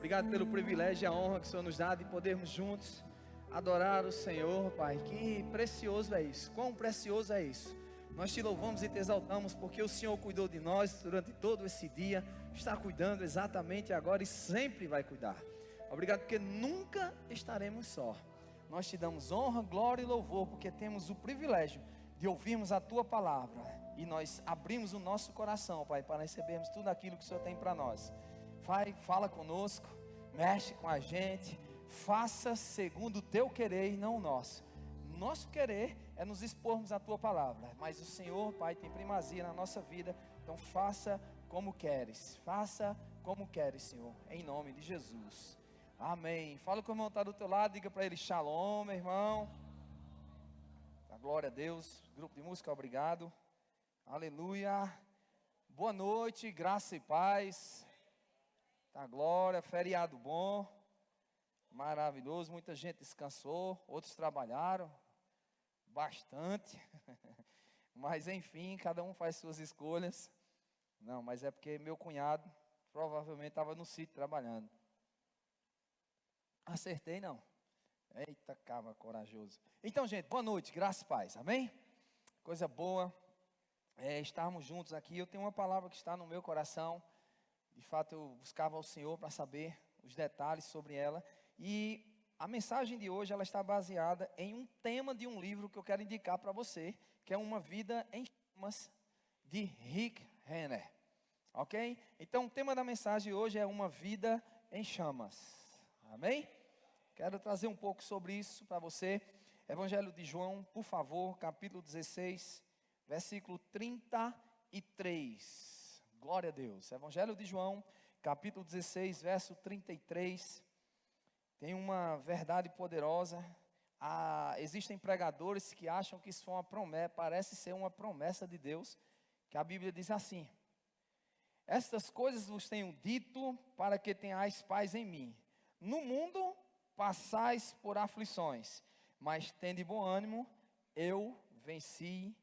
Obrigado pelo privilégio e a honra que o Senhor nos dá de podermos juntos adorar o Senhor, Pai. Que precioso é isso, quão precioso é isso. Nós te louvamos e te exaltamos porque o Senhor cuidou de nós durante todo esse dia, está cuidando exatamente agora e sempre vai cuidar. Obrigado porque nunca estaremos só. Nós te damos honra, glória e louvor porque temos o privilégio de ouvirmos a Tua palavra e nós abrimos o nosso coração, Pai, para recebermos tudo aquilo que o Senhor tem para nós. Fala conosco, mexe com a gente, faça segundo o Teu querer e não o nosso. Nosso querer é nos expormos à Tua palavra, mas o Senhor, Pai, tem primazia na nossa vida, então faça como queres, Senhor, em nome de Jesus, amém. Fala com o irmão que está do teu lado, diga para ele, shalom, meu irmão, a glória a Deus, grupo de música, obrigado, aleluia, boa noite, graça e paz, a glória, feriado bom, maravilhoso, muita gente descansou, outros trabalharam, bastante, mas enfim, cada um faz suas escolhas. Não, mas é porque meu cunhado provavelmente estava no sítio trabalhando. Acertei não? Eita, cabra corajoso. Então, gente, boa noite, graça e paz, amém? Coisa boa estarmos juntos aqui. Eu tenho uma palavra que está no meu coração. De fato, eu buscava ao Senhor para saber os detalhes sobre ela. E a mensagem de hoje, ela está baseada em um tema de um livro que eu quero indicar para você, que é Uma Vida em Chamas, de Rick Renner, ok? Então o tema da mensagem hoje é Uma Vida em Chamas, amém? Quero trazer um pouco sobre isso para você. Evangelho de João, por favor, capítulo 16, versículo 33, glória a Deus. Evangelho de João, capítulo 16, verso 33, tem uma verdade poderosa. Existem pregadores que acham que isso foi uma promessa, parece ser uma promessa de Deus, que a Bíblia diz assim: estas coisas vos tenho dito para que tenhais paz em mim. No mundo passais por aflições, mas tende bom ânimo, eu venci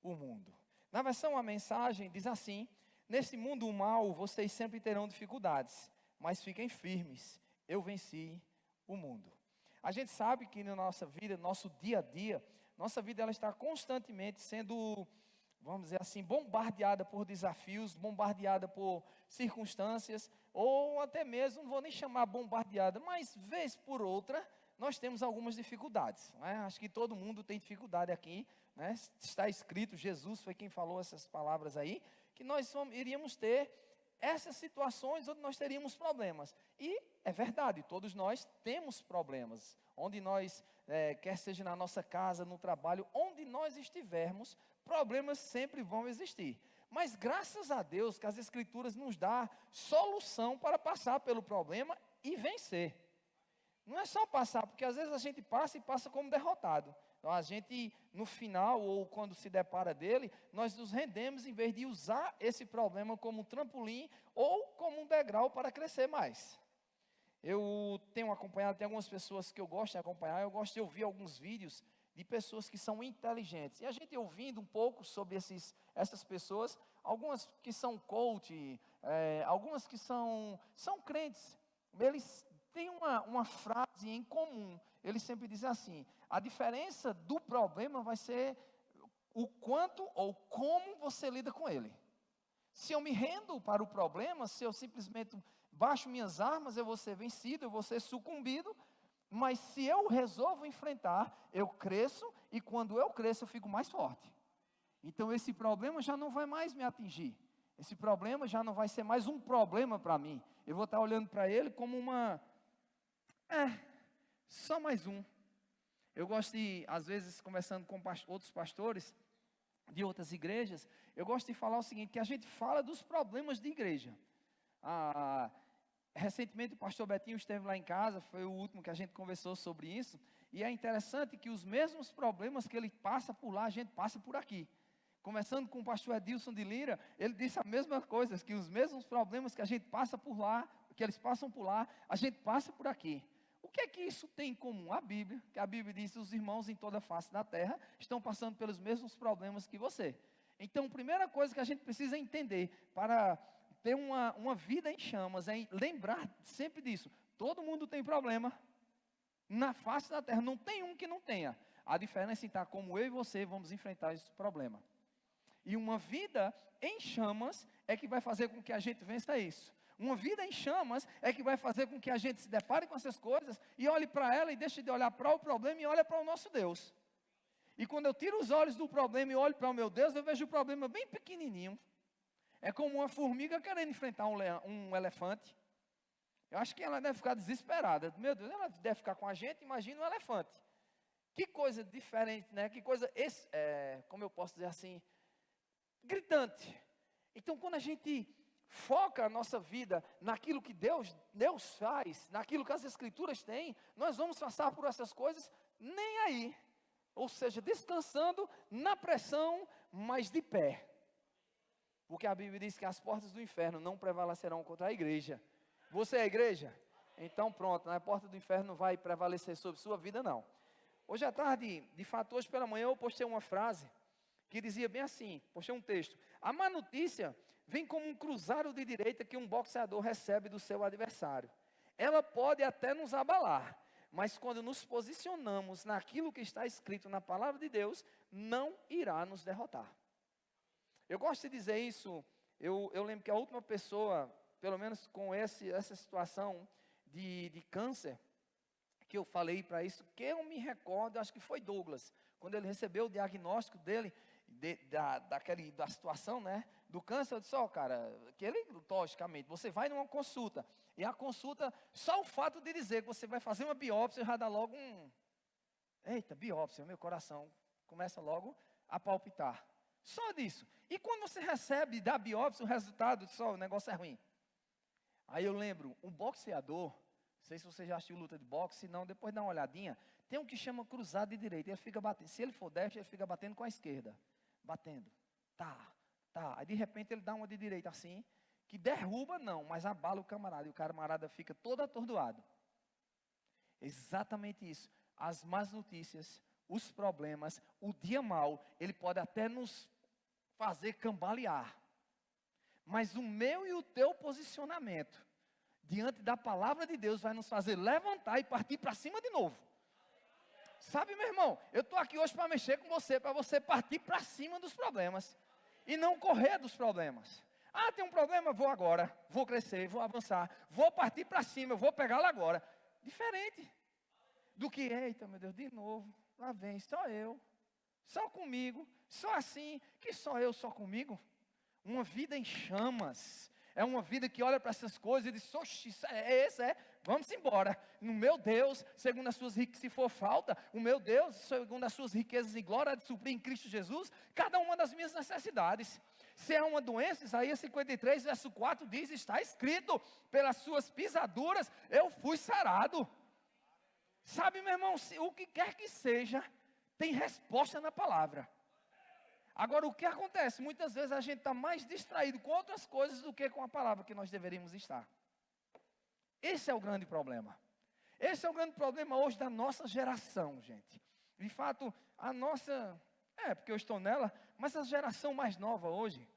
o mundo. Na versão A Mensagem diz assim: neste mundo mal vocês sempre terão dificuldades, mas fiquem firmes, eu venci o mundo. A gente sabe que na nossa vida, nosso dia a dia, nossa vida ela está constantemente sendo, vamos dizer assim, bombardeada por desafios, bombardeada por circunstâncias, ou até mesmo, não vou nem chamar bombardeada, mas vez por outra, nós temos algumas dificuldades, né? Acho que todo mundo tem dificuldade aqui, né? Está escrito, Jesus foi quem falou essas palavras aí, que nós iríamos ter essas situações onde nós teríamos problemas, e é verdade, todos nós temos problemas, onde nós, quer seja na nossa casa, no trabalho, onde nós estivermos, problemas sempre vão existir, mas graças a Deus que as Escrituras nos dão solução para passar pelo problema e vencer. Não é só passar, porque às vezes a gente passa e passa como derrotado. Então a gente, no final, ou quando se depara dele, nós nos rendemos em vez de usar esse problema como um trampolim ou como um degrau para crescer mais. Eu tenho acompanhado, tem algumas pessoas que eu gosto de acompanhar, eu gosto de ouvir alguns vídeos de pessoas que são inteligentes. E a gente ouvindo um pouco sobre essas pessoas, algumas que são coach, algumas que são crentes, eles têm uma frase em comum. Eles sempre dizem assim: a diferença do problema vai ser o quanto ou como você lida com ele. Se eu me rendo para o problema, se eu simplesmente baixo minhas armas, eu vou ser vencido, eu vou ser sucumbido. Mas se eu resolvo enfrentar, eu cresço, e quando eu cresço, eu fico mais forte. Então esse problema já não vai mais me atingir. Esse problema já não vai ser mais um problema para mim. Eu vou estar olhando para ele como só mais um. Eu gosto de, às vezes, conversando com outros pastores de outras igrejas, eu gosto de falar o seguinte, que a gente fala dos problemas de igreja. Recentemente o pastor Betinho esteve lá em casa, foi o último que a gente conversou sobre isso, e é interessante que os mesmos problemas que ele passa por lá, a gente passa por aqui. Conversando com o pastor Edilson de Lira, ele disse a mesma coisa, que os mesmos problemas que a gente passa por lá, que eles passam por lá, a gente passa por aqui. O que é que isso tem em comum? A Bíblia, que a Bíblia diz que os irmãos em toda a face da terra estão passando pelos mesmos problemas que você. Então, a primeira coisa que a gente precisa entender para ter uma vida em chamas, é lembrar sempre disso. Todo mundo tem problema na face da terra, não tem um que não tenha. A diferença está como eu e você vamos enfrentar esse problema. E uma vida em chamas é que vai fazer com que a gente vença isso. Uma vida em chamas é que vai fazer com que a gente se depare com essas coisas e olhe para ela e deixe de olhar para o problema e olhe para o nosso Deus. E quando eu tiro os olhos do problema e olho para o meu Deus, eu vejo o problema bem pequenininho. É como uma formiga querendo enfrentar um elefante. Eu acho que ela deve ficar desesperada. Meu Deus, ela deve ficar com a gente, imagina um elefante. Que coisa diferente, né? Que coisa, como eu posso dizer assim, gritante. Então, quando a gente foca a nossa vida naquilo que Deus faz, naquilo que as Escrituras têm, nós vamos passar por essas coisas nem aí. Ou seja, descansando na pressão, mas de pé. Porque a Bíblia diz que as portas do inferno não prevalecerão contra a igreja. Você é a igreja? Então pronto, a porta do inferno não vai prevalecer sobre sua vida não. Hoje à tarde, de fato hoje pela manhã eu postei uma frase que dizia bem assim, postei um texto. A má notícia vem como um cruzado de direita que um boxeador recebe do seu adversário. Ela pode até nos abalar, mas quando nos posicionamos naquilo que está escrito na palavra de Deus, não irá nos derrotar. Eu gosto de dizer isso, eu lembro que a última pessoa, pelo menos com essa situação de câncer, que eu falei para isso, que eu me recordo, acho que foi Douglas, quando ele recebeu o diagnóstico dele, da situação, né, do câncer, eu disse, cara, que ele, logicamente, você vai numa consulta, e a consulta, só o fato de dizer que você vai fazer uma biópsia, já dá logo eita, biópsia, meu coração começa logo a palpitar. Só disso. E quando você recebe da biópsia o resultado, só o negócio é ruim. Aí eu lembro, um boxeador, não sei se você já assistiu luta de boxe, se não, depois dá uma olhadinha, tem um que chama cruzado de direita, ele fica batendo, se ele for destro, ele fica batendo com a esquerda, batendo, tá, aí de repente ele dá uma de direita assim, que derruba não, mas abala o camarada, e o camarada fica todo atordoado. Exatamente isso, as más notícias, os problemas, o dia mau, ele pode até nos fazer cambalear, mas o meu e o teu posicionamento diante da palavra de Deus vai nos fazer levantar e partir para cima de novo. Sabe, meu irmão, eu estou aqui hoje para mexer com você, para você partir para cima dos problemas e não correr dos problemas. Ah, tem um problema, vou agora, vou crescer, vou avançar, vou partir para cima, eu vou pegá-lo agora. Diferente do que, eita meu Deus, de novo, lá vem, só eu, só comigo, só assim, que só eu, só comigo. Uma vida em chamas, é uma vida que olha para essas coisas e diz, oxi, vamos embora. No meu Deus, segundo as suas riquezas, se for falta, o meu Deus, segundo as suas riquezas e glória, há de suprir em Cristo Jesus, cada uma das minhas necessidades. Se é uma doença, Isaías 53, verso 4 diz, está escrito, pelas suas pisaduras eu fui sarado. Sabe, meu irmão, o que quer que seja, tem resposta na palavra. Agora, o que acontece? Muitas vezes a gente está mais distraído com outras coisas do que com a palavra que nós deveríamos estar. Esse é o grande problema. Esse é o grande problema hoje da nossa geração, gente. De fato, a nossa, porque eu estou nela, mas a geração mais nova hoje,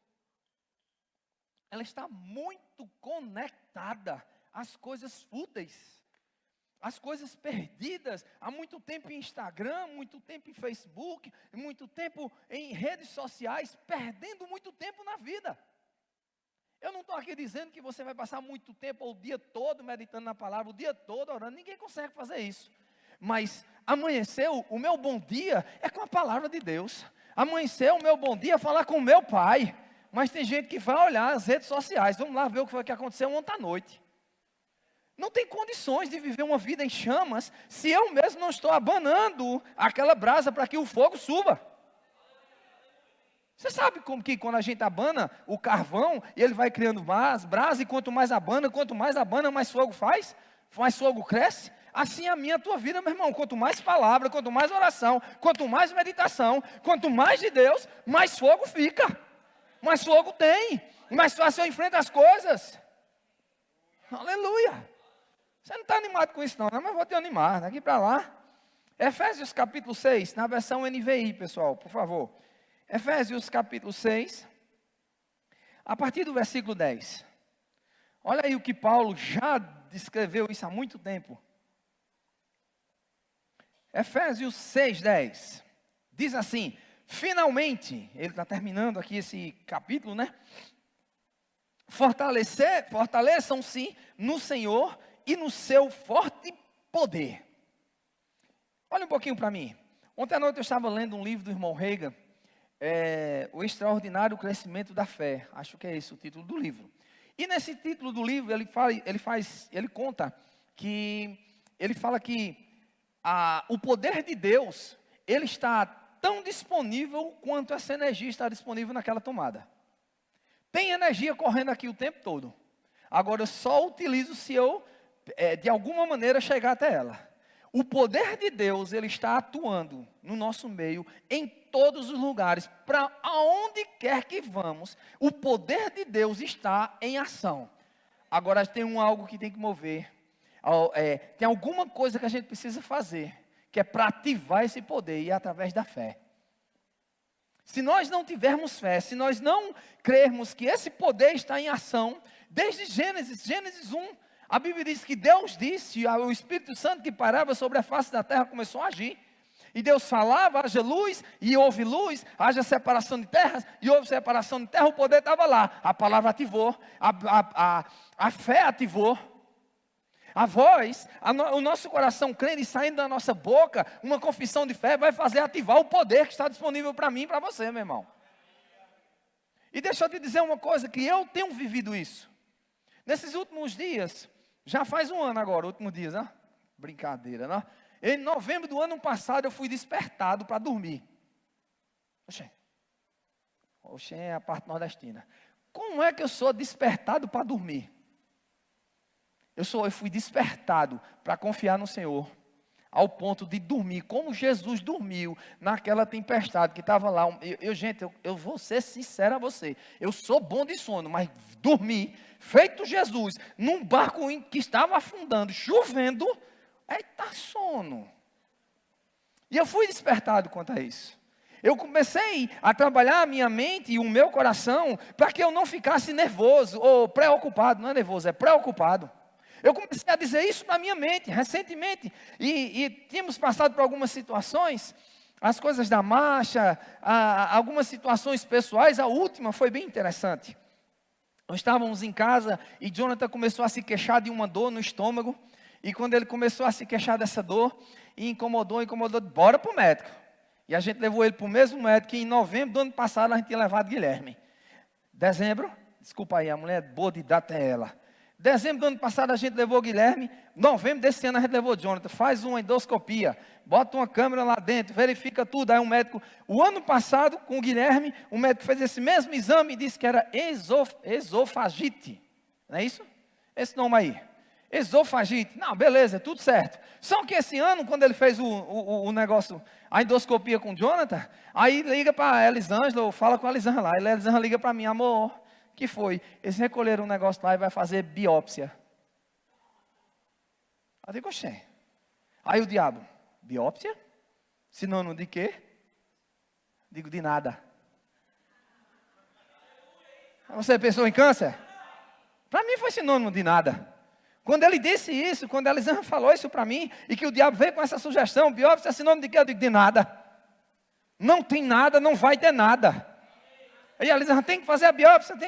ela está muito conectada às coisas fúteis. As coisas perdidas, há muito tempo em Instagram, muito tempo em Facebook, muito tempo em redes sociais, perdendo muito tempo na vida. Eu não estou aqui dizendo que você vai passar muito tempo, o dia todo meditando na palavra, o dia todo orando, ninguém consegue fazer isso. Mas amanheceu, o meu bom dia é com a palavra de Deus. Amanheceu, o meu bom dia é falar com o meu pai. Mas tem gente que vai olhar as redes sociais, vamos lá ver o que foi que aconteceu ontem à noite. Não tem condições de viver uma vida em chamas se eu mesmo não estou abanando aquela brasa para que o fogo suba. Você sabe como que quando a gente abana o carvão, ele vai criando mais brasa, e quanto mais abana, mais fogo faz, mais fogo cresce. Assim é a minha, a tua vida, meu irmão. Quanto mais palavra, quanto mais oração, quanto mais meditação, quanto mais de Deus, mais fogo fica. Mais fogo tem, mais fácil eu enfrento as coisas. Aleluia. Você não está animado com isso não, mas vou te animar, daqui para lá. Efésios capítulo 6, na versão NVI, pessoal, por favor. Efésios capítulo 6, a partir do versículo 10. Olha aí o que Paulo já descreveu isso há muito tempo. Efésios 6:10 diz assim: finalmente, ele está terminando aqui esse capítulo, né? Fortaleçam-se no Senhor e no seu forte poder. Olha um pouquinho para mim. Ontem à noite eu estava lendo um livro do irmão Reagan, O Extraordinário Crescimento da Fé. Acho que é esse o título do livro. E nesse título do livro ele fala que o poder de Deus, ele está tão disponível quanto essa energia está disponível naquela tomada. Tem energia correndo aqui o tempo todo. Agora eu só utilizo se eu, de alguma maneira, chegar até ela. O poder de Deus, ele está atuando no nosso meio, em todos os lugares, para aonde quer que vamos, o poder de Deus está em ação. Agora tem algo que tem que mover. Tem alguma coisa que a gente precisa fazer, que é para ativar esse poder, e é através da fé. Se nós não tivermos fé, se nós não crermos que esse poder está em ação, desde Gênesis 1, a Bíblia diz que Deus disse, o Espírito Santo que parava sobre a face da terra começou a agir. E Deus falava, haja luz, e houve luz, haja separação de terras, e houve separação de terra, o poder estava lá. A palavra ativou, a fé ativou. A voz, o nosso coração crendo e saindo da nossa boca, uma confissão de fé vai fazer ativar o poder que está disponível para mim e para você, meu irmão. E deixa eu te dizer uma coisa, que eu tenho vivido isso. Nesses últimos dias, já faz um ano agora, últimos dias, né? Brincadeira, né? Em novembro do ano passado, eu fui despertado para dormir. Oxê é a parte nordestina. Como é que eu sou despertado para dormir? Eu fui despertado para confiar no Senhor, ao ponto de dormir, como Jesus dormiu naquela tempestade que estava lá. Gente, eu vou ser sincero a você, eu sou bom de sono, mas dormi, feito Jesus, num barco que estava afundando, chovendo, eita sono. E eu fui despertado quanto a isso. Eu comecei a trabalhar a minha mente e o meu coração, para que eu não ficasse nervoso, ou preocupado, não é nervoso, é preocupado. Eu comecei a dizer isso na minha mente, recentemente, e tínhamos passado por algumas situações, as coisas da marcha, algumas situações pessoais. A última foi bem interessante. Nós estávamos em casa e Jonathan começou a se queixar de uma dor no estômago, e quando ele começou a se queixar dessa dor, e incomodou, bora para o médico. E a gente levou ele para o mesmo médico, que em novembro do ano passado a gente tinha levado Guilherme. Dezembro, desculpa aí, a mulher é boa de data é ela. Dezembro do ano passado a gente levou o Guilherme, novembro desse ano a gente levou o Jonathan, faz uma endoscopia, bota uma câmera lá dentro, verifica tudo, aí um médico, o ano passado com o Guilherme, o médico fez esse mesmo exame e disse que era esofagite, não é isso? Esse nome aí, esofagite, não, beleza, tudo certo, só que esse ano, quando ele fez o negócio, a endoscopia com o Jonathan, aí liga para a Elisângela, ou fala com a Elisângela lá, a Elisângela liga para mim, amor, que foi? Eles recolheram um negócio lá e vai fazer biópsia. Eu digo, oxê. Aí o diabo, biópsia? Sinônimo de quê? Digo, de nada. Você pensou em câncer? Para mim foi sinônimo de nada. Quando ele disse isso, quando a Elisângela falou isso para mim, e que o diabo veio com essa sugestão, biópsia é sinônimo de quê? Eu digo, de nada. Não tem nada, não vai ter nada. Aí a Elisângela, tem que fazer a biópsia, Eu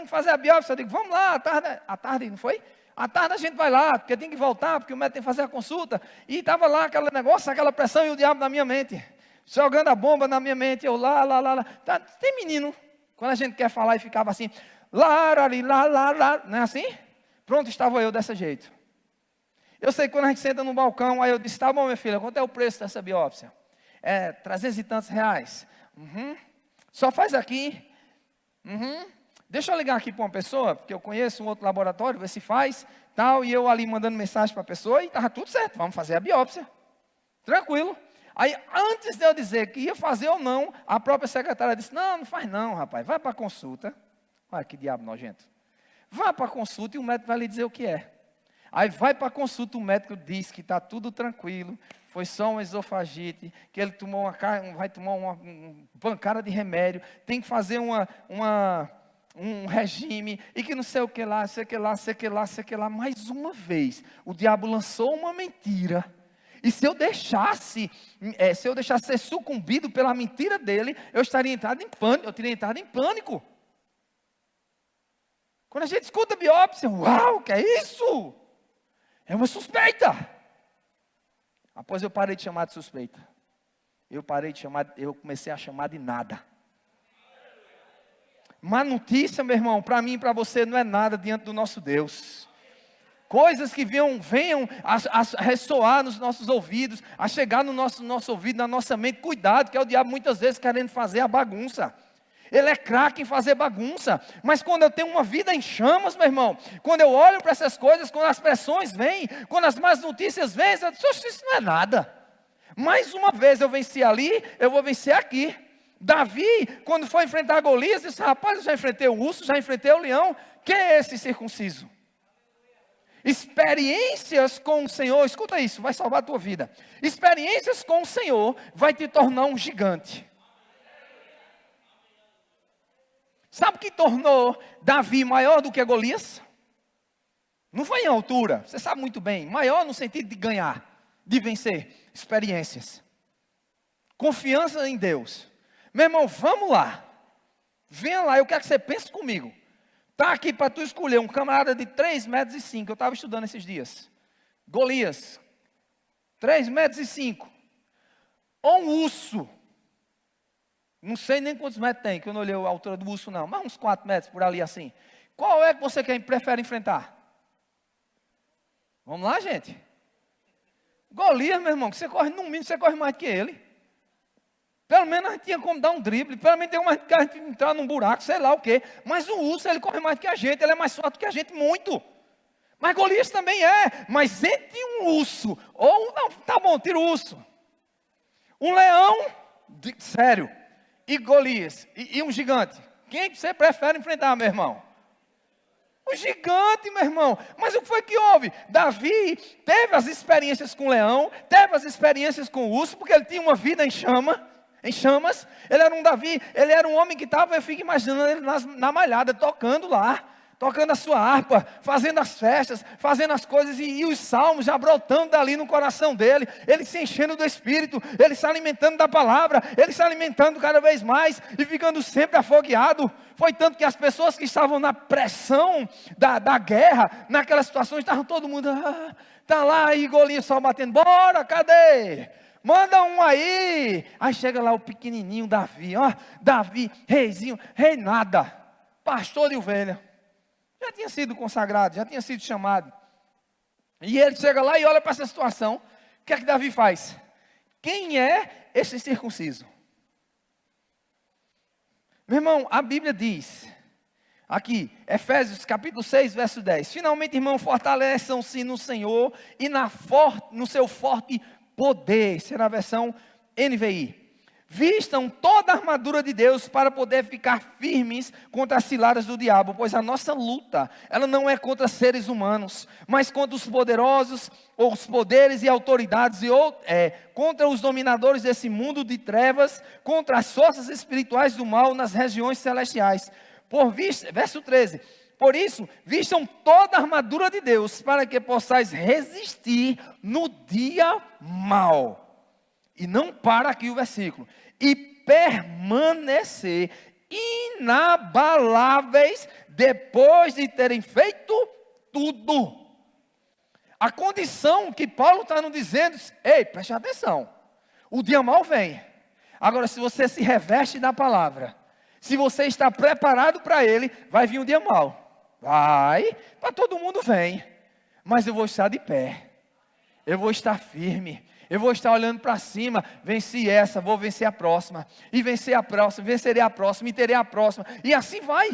digo, vamos lá, à tarde, não foi? À tarde a gente vai lá, porque tem que voltar, porque o médico tem que fazer a consulta. E estava lá aquele negócio, aquela pressão e o diabo na minha mente. Jogando a bomba na minha mente, eu lá. Tem menino, quando a gente quer falar e ficava assim, lá, não é assim? Pronto, estava eu desse jeito. Eu sei que quando a gente senta no balcão, aí eu disse, tá bom minha filha, quanto é o preço dessa biópsia? 300 e tantos reais. Só faz aqui. Deixa eu ligar aqui para uma pessoa, porque eu conheço um outro laboratório, ver se faz, tal, e eu ali mandando mensagem para a pessoa, e estava tudo certo, vamos fazer a biópsia, tranquilo. Aí, antes de eu dizer que ia fazer ou não, a própria secretária disse, não faz não, rapaz, vai para a consulta. Olha que diabo nojento. Vá para a consulta e o médico vai lhe dizer o que é. Aí vai para a consulta, o médico diz que está tudo tranquilo, foi só um esofagite, que ele vai tomar uma pancada de remédio, tem que fazer um regime, e que não sei o que lá, sei que lá, sei que lá, sei que lá. Mais uma vez, o diabo lançou uma mentira. E se eu deixasse ser sucumbido pela mentira dele, eu teria entrado em pânico. Quando a gente escuta biópsia, uau, o que é isso? É uma suspeita. Após eu parei de chamar de suspeita. Eu comecei a chamar de nada. Má notícia, meu irmão, para mim e para você não é nada diante do nosso Deus. Coisas que venham a ressoar nos nossos ouvidos, a chegar no nosso ouvido, na nossa mente. Cuidado, que é o diabo muitas vezes querendo fazer a bagunça. Ele é craque em fazer bagunça. Mas quando eu tenho uma vida em chamas, meu irmão, quando eu olho para essas coisas, quando as pressões vêm, quando as más notícias vêm, eu digo, isso não é nada. Mais uma vez eu venci ali, eu vou vencer aqui. Davi, quando foi enfrentar Golias, disse, rapaz, eu já enfrentei o urso, já enfrentei o leão. Quem é esse circunciso? Experiências com o Senhor, escuta isso, vai salvar a tua vida. Experiências com o Senhor vai te tornar um gigante. Sabe o que tornou Davi maior do que Golias? Não foi em altura, você sabe muito bem. Maior no sentido de ganhar, de vencer. Experiências. Confiança em Deus. Meu irmão, vamos lá. Venha lá, eu quero que você pense comigo. Está aqui para tu escolher um camarada de 3,5 metros. Eu estava estudando esses dias. Golias. 3,5 metros. Ou um urso. Não sei nem quantos metros tem, que eu não olhei a altura do urso não. Mas uns 4 metros por ali assim. Qual é que você prefere enfrentar? Vamos lá, gente. Golias, meu irmão, que você corre no mínimo, você corre mais do que ele. Pelo menos a gente tinha como dar um drible, pelo menos tem uma que a gente entrar num buraco, sei lá o quê. Mas o urso, ele corre mais do que a gente, ele é mais forte que a gente, muito. Mas Golias também é. Mas entre um urso, não, tá bom, tira o urso. Um leão, sério, e Golias, e um gigante. Quem você prefere enfrentar, meu irmão? O gigante, meu irmão. Mas o que foi que houve? Davi teve as experiências com o leão, teve as experiências com o urso, porque ele tinha uma vida em chamas. Ele era um homem que estava, eu fico imaginando ele na malhada, tocando lá, tocando a sua harpa, fazendo as festas, fazendo as coisas, e os salmos já brotando dali no coração dele, ele se enchendo do Espírito, ele se alimentando da palavra, ele se alimentando cada vez mais, e ficando sempre afogueado. Foi tanto que as pessoas que estavam na pressão da guerra, naquelas situações, estavam todo mundo, está lá, e Golias só batendo, bora, cadê? Manda um aí. Aí chega lá o pequenininho Davi, Davi, reizinho, rei nada, pastor de ovelha. Já tinha sido consagrado, já tinha sido chamado. E ele chega lá e olha para essa situação. O que é que Davi faz? Quem é esse circunciso? Meu irmão, a Bíblia diz, aqui, Efésios capítulo 6, verso 10. Finalmente, irmão, fortaleçam-se no Senhor e no seu forte poder. Será a versão NVI. Vistam toda a armadura de Deus para poder ficar firmes contra as ciladas do diabo, pois a nossa luta, ela não é contra seres humanos, mas contra os poderosos, ou os poderes e autoridades, contra os dominadores desse mundo de trevas, contra as forças espirituais do mal nas regiões celestiais. Verso 13. Por isso, vistam toda a armadura de Deus, para que possais resistir no dia mau. E não para aqui o versículo. E permanecer inabaláveis depois de terem feito tudo. A condição que Paulo está nos dizendo, ei, preste atenção. O dia mau vem. Agora, se você se reveste da palavra, se você está preparado para ele, vai vir um dia mau. Vai, para todo mundo vem. Mas eu vou estar de pé. Eu vou estar firme. Eu vou estar olhando para cima, venci essa, vou vencer a próxima, e vencer a próxima, vencerei a próxima, e terei a próxima, e assim vai.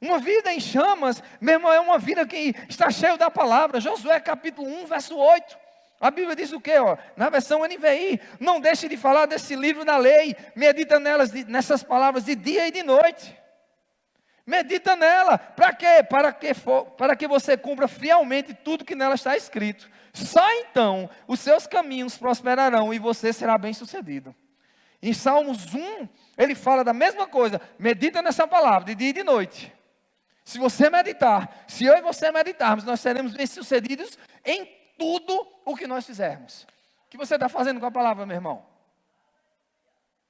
Uma vida em chamas, meu irmão, é uma vida que está cheia da palavra. Josué capítulo 1, verso 8. A Bíblia diz o quê? Na versão NVI, não deixe de falar desse livro da lei, medita nessas palavras de dia e de noite. Medita nela, para quê? Para que você cumpra fielmente tudo que nela está escrito. Só então os seus caminhos prosperarão e você será bem sucedido. Em Salmos 1, ele fala da mesma coisa. Medita nessa palavra, de dia e de noite. Se você meditar, se eu e você meditarmos, nós seremos bem-sucedidos em tudo o que nós fizermos. O que você está fazendo com a palavra, meu irmão?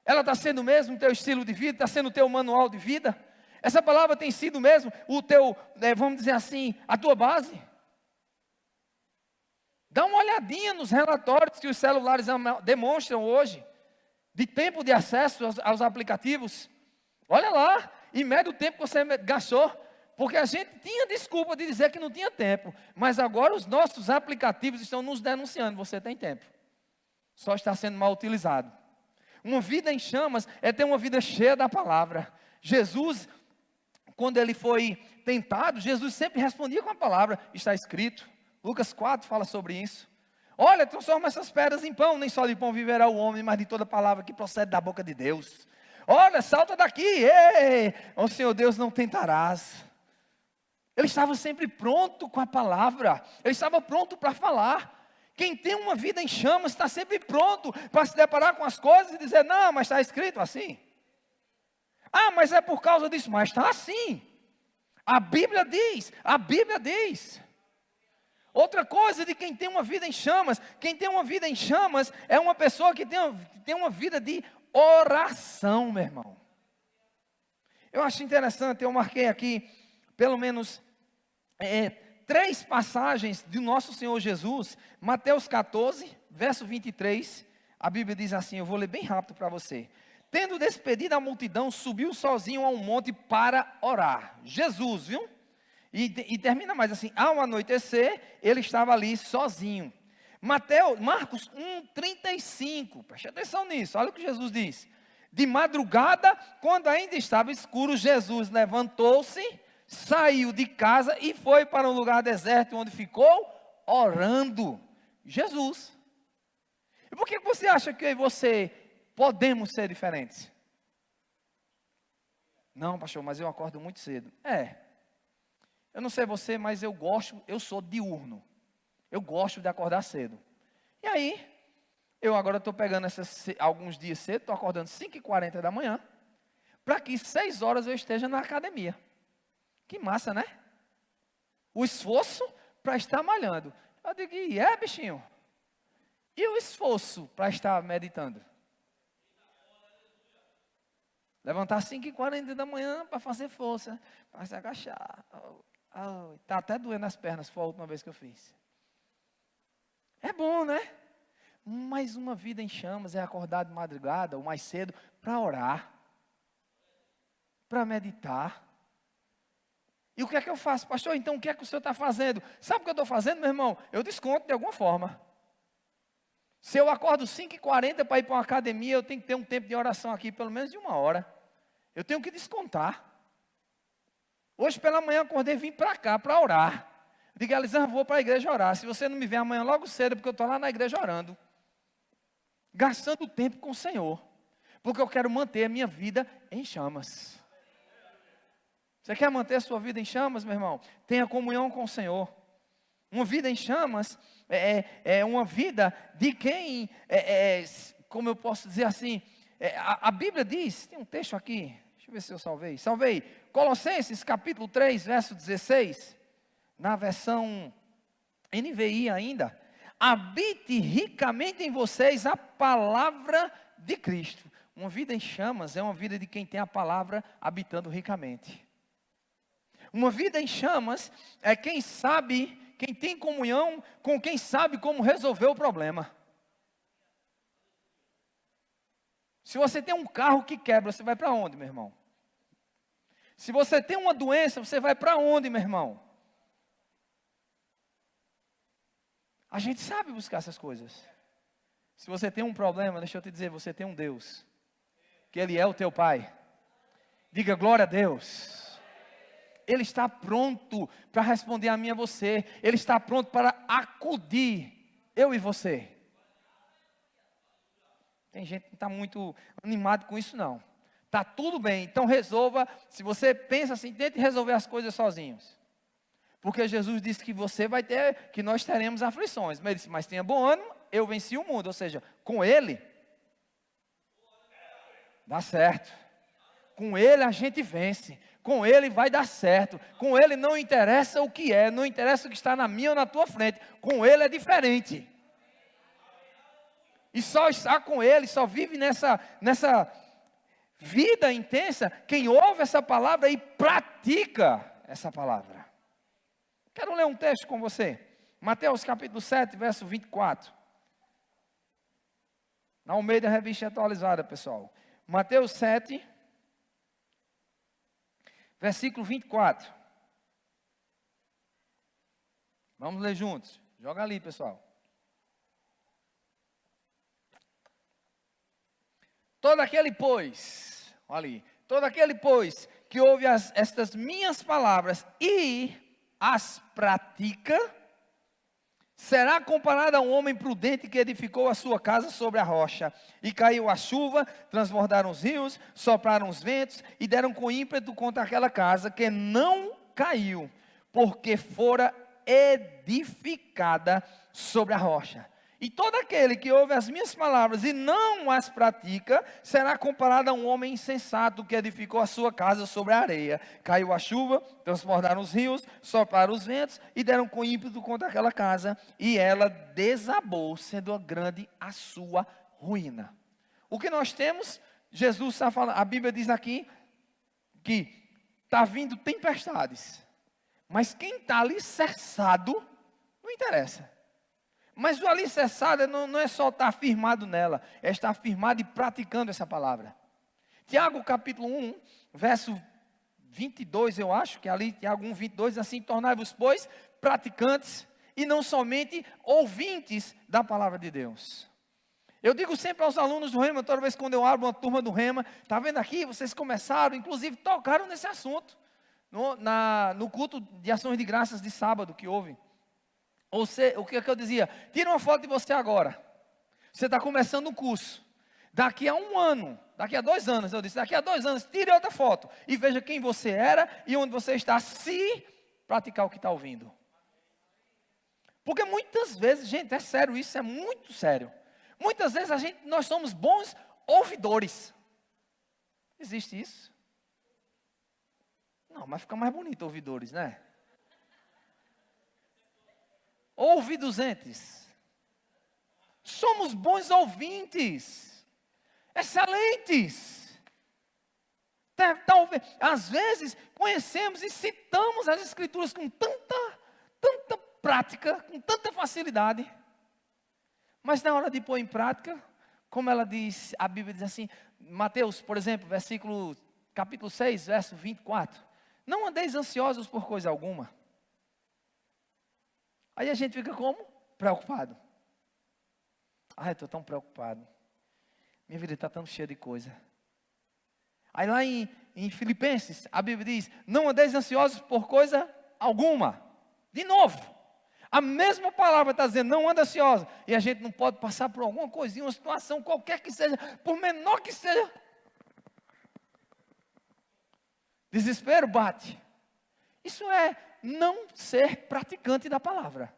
Ela está sendo mesmo o teu estilo de vida? Está sendo o teu manual de vida? Essa palavra tem sido mesmo o teu, vamos dizer assim, a tua base? Dá uma olhadinha nos relatórios que os celulares demonstram hoje, de tempo de acesso aos aplicativos. Olha lá, e mede o tempo que você gastou. Porque a gente tinha desculpa de dizer que não tinha tempo. Mas agora os nossos aplicativos estão nos denunciando. Você tem tempo. Só está sendo mal utilizado. Uma vida em chamas é ter uma vida cheia da palavra. Jesus, quando ele foi tentado, Jesus sempre respondia com a palavra. Está escrito. Lucas 4 fala sobre isso. Olha, transforma essas pedras em pão. Nem só de pão viverá o homem, mas de toda palavra que procede da boca de Deus. Olha, salta daqui. Ei, ó Senhor Deus, não tentarás. Ele estava sempre pronto com a palavra. Ele estava pronto para falar. Quem tem uma vida em chamas está sempre pronto para se deparar com as coisas e dizer, não, mas está escrito assim. Ah, mas é por causa disso. Mas está assim. A Bíblia diz. A Bíblia diz. Outra coisa de quem tem uma vida em chamas. Quem tem uma vida em chamas é uma pessoa que tem uma vida de oração, meu irmão. Eu acho interessante, eu marquei aqui pelo menos 3 passagens do nosso Senhor Jesus. Mateus 14, verso 23, a Bíblia diz assim, eu vou ler bem rápido para você. Tendo despedido a multidão, subiu sozinho a um monte para orar. Jesus, viu? E termina mais assim, ao anoitecer, ele estava ali sozinho. Marcos 1:35, preste atenção nisso, olha o que Jesus diz. De madrugada, quando ainda estava escuro, Jesus levantou-se, saiu de casa e foi para um lugar deserto, onde ficou orando. Jesus. E por que você acha que eu e você podemos ser diferentes? Não, pastor, mas eu acordo muito cedo. Eu não sei você, mas eu sou diurno. Eu gosto de acordar cedo. E aí, eu agora estou pegando alguns dias cedo, estou acordando 5h40 da manhã, para que 6 horas eu esteja na academia. Que massa, né? O esforço para estar malhando. Eu digo, bichinho? E o esforço para estar meditando? Levantar 5h40 da manhã para fazer força, para se agachar. Está até doendo as pernas, foi a última vez que eu fiz. É bom, né? Mas uma vida em chamas é acordar de madrugada ou mais cedo para orar, para meditar. E o que é que eu faço? Pastor, então o que é que o senhor está fazendo? Sabe o que eu estou fazendo, meu irmão? Eu desconto de alguma forma. Se eu acordo 5h40 para ir para uma academia, eu tenho que ter um tempo de oração aqui, pelo menos de 1 hora. Eu tenho que descontar. Hoje pela manhã acordei e vim para cá para orar. Diga, Elisângela, vou para a igreja orar. Se você não me vê amanhã logo cedo, porque eu estou lá na igreja orando. Gastando tempo com o Senhor. Porque eu quero manter a minha vida em chamas. Você quer manter a sua vida em chamas, meu irmão? Tenha comunhão com o Senhor. Uma vida em chamas é uma vida de quem, como eu posso dizer assim, a Bíblia diz, tem um texto aqui, deixa eu ver se eu salvei. Colossenses capítulo 3, verso 16, na versão NVI ainda. Habite ricamente em vocês a palavra de Cristo. Uma vida em chamas é uma vida de quem tem a palavra habitando ricamente. Uma vida em chamas é quem sabe, quem tem comunhão com quem sabe como resolver o problema. Se você tem um carro que quebra, você vai para onde, meu irmão? Se você tem uma doença, você vai para onde, meu irmão? A gente sabe buscar essas coisas. Se você tem um problema, deixa eu te dizer, você tem um Deus, que Ele é o teu Pai. Diga glória a Deus. Ele está pronto para responder a mim e a você. Ele está pronto para acudir eu e você. Tem gente que não está muito animado com isso não. Está tudo bem, então resolva. Se você pensa assim, tente resolver as coisas sozinhos. Porque Jesus disse que nós teremos aflições. Mas ele disse, mas tenha bom ânimo, eu venci o mundo. Ou seja, com Ele, Dá certo. Com Ele a gente vence. Com Ele vai dar certo. Com Ele não interessa o que é. Não interessa o que está na minha ou na tua frente. Com Ele é diferente. E só está com Ele, só vive nessa vida intensa quem ouve essa palavra e pratica essa palavra. Quero ler um texto com você. Mateus capítulo 7, verso 24. Na Almeida Revista Atualizada, pessoal. Mateus 7, versículo 24. Vamos ler juntos. Joga ali, pessoal. Todo aquele, pois, olha ali, todo aquele, pois, que ouve estas minhas palavras e as pratica, será comparado a um homem prudente que edificou a sua casa sobre a rocha. E caiu a chuva, transbordaram os rios, sopraram os ventos e deram com ímpeto contra aquela casa, que não caiu, porque fora edificada sobre a rocha. E todo aquele que ouve as minhas palavras e não as pratica, será comparado a um homem insensato que edificou a sua casa sobre a areia. Caiu a chuva, transbordaram os rios, sopraram os ventos e deram com ímpeto contra aquela casa. E ela desabou, sendo grande a sua ruína. O que nós temos? Jesus está falando, a Bíblia diz aqui que está vindo tempestades. Mas quem está alicerçado, não interessa. Mas o alicerçado não é só estar firmado nela, é estar firmado e praticando essa palavra. Tiago capítulo 1, verso 22, eu acho, que ali Tiago 1, 22, assim, tornai-vos, pois, praticantes e não somente ouvintes da palavra de Deus. Eu digo sempre aos alunos do Rema, toda vez quando eu abro uma turma do Rema, está vendo aqui, vocês começaram, inclusive tocaram nesse assunto, no culto de ações de graças de sábado que houve. Ou seja, o que eu dizia? Tira uma foto de você agora. Você está começando um curso. Daqui a 1 ano, daqui a 2 anos, eu disse, daqui a 2 anos, tire outra foto. E veja quem você era e onde você está, se praticar o que está ouvindo. Porque muitas vezes, gente, é sério, isso é muito sério. Muitas vezes nós somos bons ouvidores. Existe isso? Não, mas fica mais bonito ouvidores, né? Ouvidosentes. Somos bons ouvintes. Excelentes. Talvez, às vezes, conhecemos e citamos as Escrituras com tanta prática, com tanta facilidade. Mas na hora de pôr em prática, como ela diz, a Bíblia diz assim, Mateus, por exemplo, capítulo 6, verso 24. Não andeis ansiosos por coisa alguma. Aí a gente fica como? Preocupado. Ai, eu estou tão preocupado. Minha vida está tão cheia de coisa. Aí lá em Filipenses, a Bíblia diz, não andeis ansiosos por coisa alguma. De novo, a mesma palavra está dizendo, não anda ansioso. E a gente não pode passar por alguma coisinha, uma situação qualquer que seja, por menor que seja. Desespero bate. Isso é não ser praticante da palavra.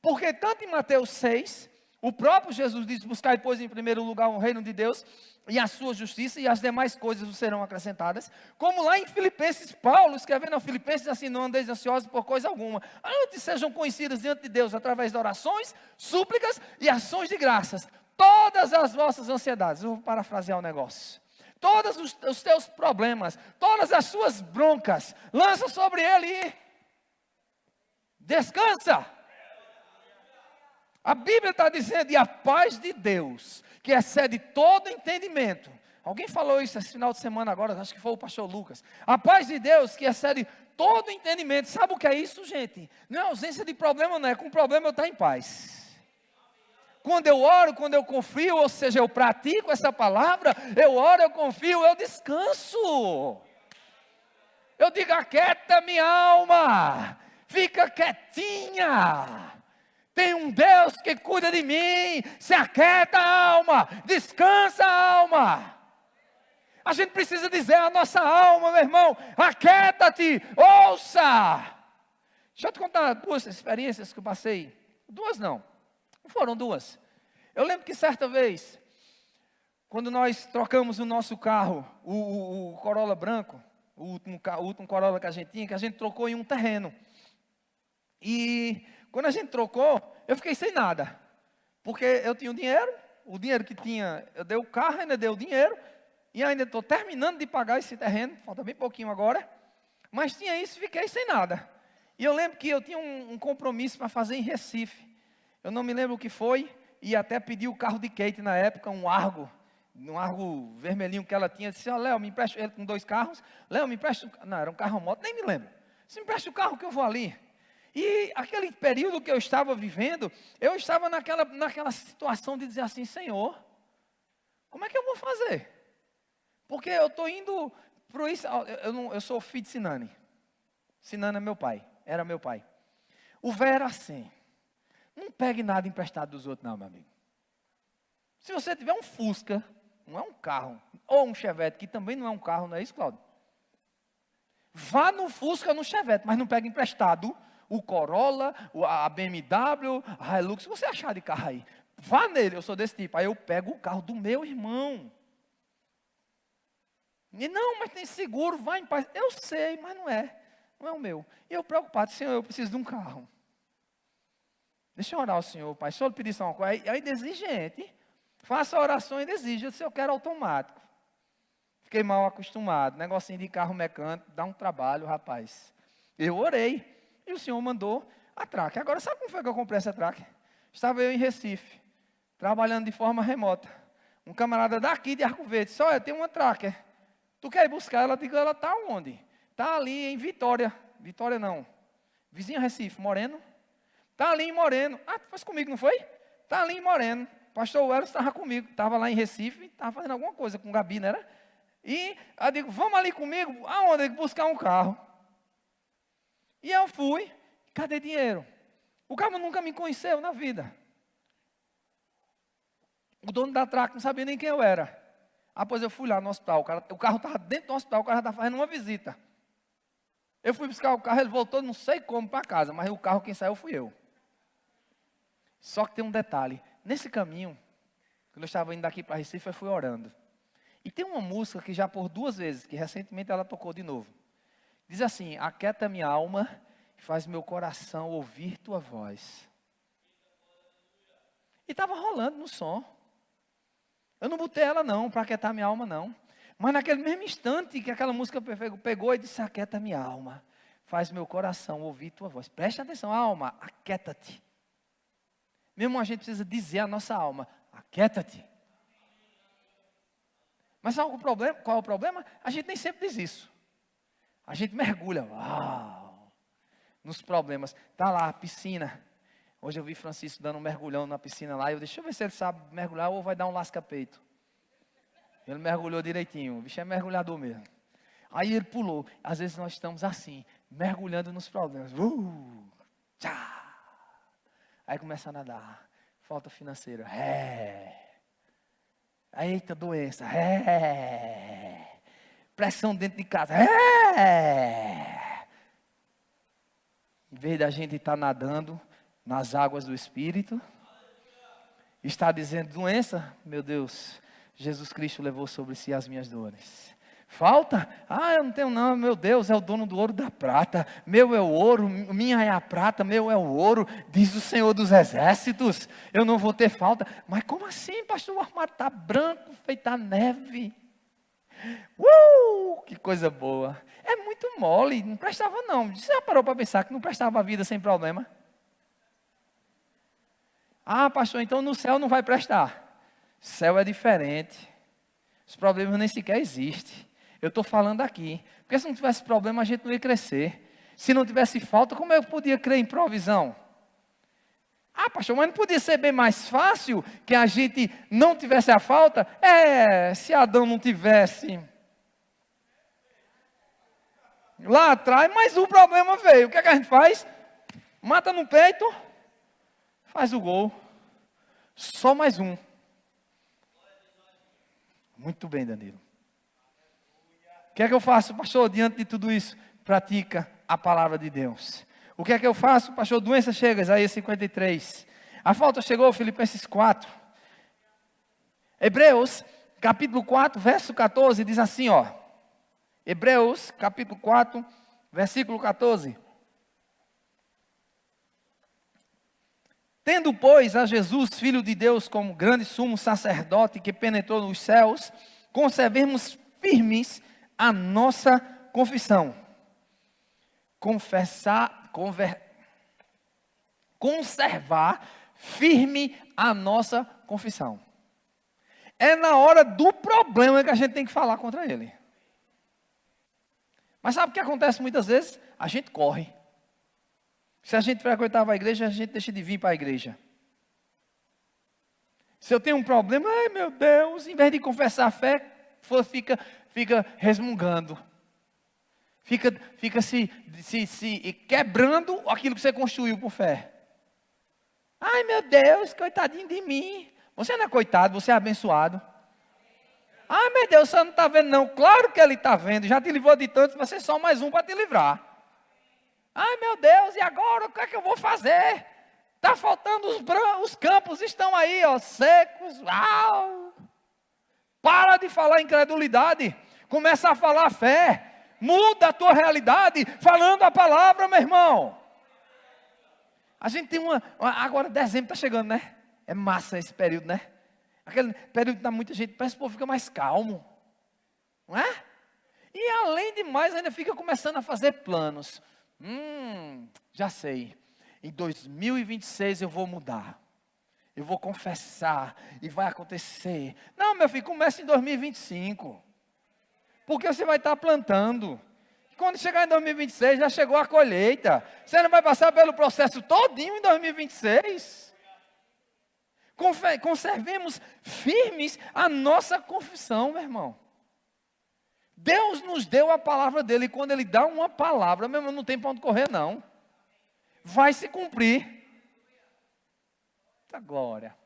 Porque tanto em Mateus 6, o próprio Jesus diz, buscai, pois, em primeiro lugar o reino de Deus e a sua justiça, e as demais coisas vos serão acrescentadas. Como lá em Filipenses, Paulo, escrevendo aos Filipenses assim, não andeis ansiosos por coisa alguma. Antes sejam conhecidas diante de Deus, através de orações, súplicas e ações de graças. Todas as vossas ansiedades, eu vou parafrasear o negócio. Todos os teus problemas, todas as suas broncas, lança sobre ele e descansa. A Bíblia está dizendo, e a paz de Deus, que excede todo entendimento. Alguém falou isso esse final de semana agora, acho que foi o pastor Lucas. A paz de Deus, que excede todo entendimento. Sabe o que é isso, gente? Não é ausência de problema, não é. Com problema eu estou em paz. Quando eu oro, quando eu confio, ou seja, eu pratico essa palavra, eu oro, eu confio, eu descanso. Eu digo, aquieta minha alma, fica quietinha. Tem um Deus que cuida de mim, se aquieta a alma, descansa a alma. A gente precisa dizer à nossa alma, meu irmão, aquieta-te, ouça. Deixa eu te contar 2 experiências que eu passei. 2 não. Foram 2. Eu lembro que certa vez, Quando nós trocamos o nosso carro, o Corolla branco, o último Corolla que a gente tinha, que a gente trocou em um terreno. E quando a gente trocou, eu fiquei sem nada. Porque eu tinha o dinheiro que tinha, eu dei o carro, ainda dei o dinheiro. E ainda estou terminando de pagar esse terreno, falta bem pouquinho agora. Mas tinha isso e fiquei sem nada. E eu lembro que eu tinha um compromisso para fazer em Recife. Eu não me lembro o que foi. E até pedi o carro de Kate na época, um Argo vermelhinho que ela tinha. Eu disse, Léo, me empresta, ele com 2 carros. Léo, me empresta, não, era um carro moto, nem me lembro. Você me empresta o carro que eu vou ali. E aquele período que eu estava vivendo, eu estava naquela situação de dizer assim, Senhor, como é que eu vou fazer? Porque eu estou indo para isso. Eu sou filho de Sinane. Sinane é meu pai, era meu pai. O velho era assim, não pegue nada emprestado dos outros não, meu amigo. Se você tiver um Fusca, não é um carro, ou um Chevette, que também não é um carro, não é isso, Cláudio? Vá no Fusca, no Chevette, mas não pegue emprestado o Corolla, a BMW, a Hilux, se você achar de carro aí, vá nele, eu sou desse tipo. Aí eu pego o carro do meu irmão. E não, mas tem seguro, vai em paz. Eu sei, mas não é o meu. E eu preocupado, Senhor, eu preciso de um carro. Deixa eu orar ao Senhor, Pai. Se eu pedir só uma coisa, aí exigente, faça a oração e exige. Eu disse, eu quero automático. Fiquei mal acostumado, negocinho de carro mecânico, dá um trabalho, rapaz. Eu orei. E o Senhor mandou a Tracker. Agora, sabe como foi que eu comprei essa Tracker? Estava eu em Recife, trabalhando de forma remota. Um camarada daqui de Arco Verde disse, olha, tem uma Tracker. Tu quer ir buscar? Ela digo, ela está onde? Está ali em Vitória. Vitória não. Vizinho Recife, Moreno. Está ali em Moreno. Ah, tu faz comigo, não foi? Está ali em Moreno. Pastor Welles estava comigo. Estava lá em Recife, estava fazendo alguma coisa com o Gabi, não era? E eu digo, vamos ali comigo? Aonde? Eu digo, buscar um carro. E eu fui, cadê dinheiro? O cara nunca me conheceu na vida. O dono da Tracker não sabia nem quem eu era. Ah, pois eu fui lá no hospital, o carro estava dentro do hospital, o cara estava fazendo uma visita. Eu fui buscar o carro, ele voltou, não sei como, para casa, mas o carro quem saiu fui eu. Só que tem um detalhe, nesse caminho, quando eu estava indo daqui para Recife, eu fui orando. E tem uma música que já por 2 vezes, que recentemente ela tocou de novo. Diz assim, aquieta minha alma, faz meu coração ouvir tua voz. E estava rolando no som. Eu não botei ela não, para aquietar minha alma não. Mas naquele mesmo instante que aquela música pegou e disse, aquieta minha alma, faz meu coração ouvir tua voz. Preste atenção, alma, aquieta-te. Mesmo a gente precisa dizer à nossa alma, aquieta-te. Mas qual é o problema? A gente nem sempre diz isso. A gente mergulha, uau, nos problemas. Está lá a piscina. Hoje eu vi Francisco dando um mergulhão na piscina lá. Deixa eu ver se ele sabe mergulhar ou vai dar um lasca-peito. Ele mergulhou direitinho. O bicho é mergulhador mesmo. Aí ele pulou. Às vezes nós estamos assim, mergulhando nos problemas. Tchá. Aí começa a nadar. Falta financeira. Eita, doença. Pressão dentro de casa. Em vez da gente estar nadando nas águas do Espírito, está dizendo, doença, meu Deus, Jesus Cristo levou sobre si as minhas dores. Falta? Ah, eu não tenho não, meu Deus, é o dono do ouro e da prata. Meu é o ouro, minha é a prata, meu é o ouro, diz o Senhor dos Exércitos. Eu não vou ter falta. Mas como assim, pastor? O armário está branco, feita a neve. Que coisa boa. É muito mole, não prestava não. Você já parou para pensar que não prestava a vida sem problema? Ah, pastor, então no céu não vai prestar. Céu é diferente. Os problemas nem sequer existem. Eu estou falando aqui. Porque se não tivesse problema, a gente não ia crescer. Se não tivesse falta, como eu podia crer em provisão? Ah, pastor, mas não podia ser bem mais fácil que a gente não tivesse a falta? Se Adão não tivesse lá atrás, mas o problema veio. O que é que a gente faz? Mata no peito, faz o gol. Só mais um. Muito bem, Danilo. O que é que eu faço, pastor, diante de tudo isso? Pratica a palavra de Deus. O que é que eu faço, pastor? Doença chega, Isaías 53. A falta chegou, Filipenses 4. Hebreus, capítulo 4, verso 14, diz assim, ó. Hebreus, capítulo 4, versículo 14. Tendo, pois, a Jesus, Filho de Deus, como grande sumo sacerdote que penetrou nos céus, conservemos firmes a nossa confissão. Conservar firme a nossa confissão. É na hora do problema que a gente tem que falar contra ele. Mas sabe o que acontece muitas vezes? A gente corre. Se a gente frequentava a igreja, a gente deixa de vir para a igreja. Se eu tenho um problema, ai meu Deus, em vez de confessar a fé, fica resmungando. Fica se quebrando aquilo que você construiu por fé. Ai meu Deus, coitadinho de mim. Você não é coitado, você é abençoado. Ai meu Deus, você não está vendo não. Claro que ele está vendo, já te livrou de tantos, vai ser só mais um para te livrar. Ai meu Deus, e agora o que é que eu vou fazer? Está faltando os campos estão aí, ó, secos. Uau. Para de falar incredulidade, começa a falar fé. Muda a tua realidade, falando a palavra, meu irmão. A gente tem agora dezembro está chegando, né? É massa esse período, né? Aquele período que dá muita gente, parece que o povo fica mais calmo. Não é? E além de mais, ainda fica começando a fazer planos. Já sei. Em 2026 eu vou mudar. Eu vou confessar e vai acontecer. Não, meu filho, começa em 2025. Porque você vai estar plantando. Quando chegar em 2026, já chegou a colheita. Você não vai passar pelo processo todinho em 2026. Conservemos firmes a nossa confissão, meu irmão. Deus nos deu a palavra dele. E quando ele dá uma palavra, meu irmão, não tem para onde correr, não. Vai se cumprir. Eita glória.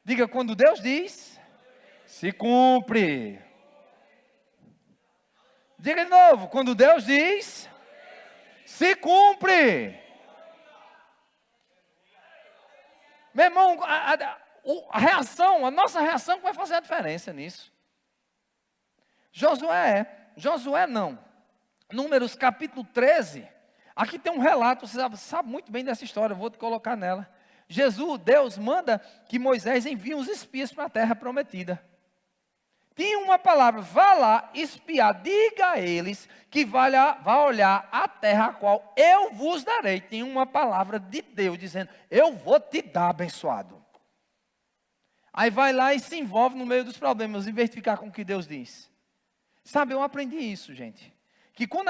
Diga, quando Deus diz, se cumpre. Diga de novo, quando Deus diz, se cumpre. Meu irmão, a nossa reação vai fazer a diferença nisso. Josué não. Números capítulo 13. Aqui tem um relato, você sabe muito bem dessa história, eu vou te colocar nela. Deus manda que Moisés envie os espias para a terra prometida. Tinha uma palavra, vá lá espiar, diga a eles que vá olhar a terra a qual eu vos darei. Tem uma palavra de Deus dizendo, eu vou te dar, abençoado. Aí vai lá e se envolve no meio dos problemas, em vez de ficar com o que Deus diz. Sabe, eu aprendi isso, gente. Que quando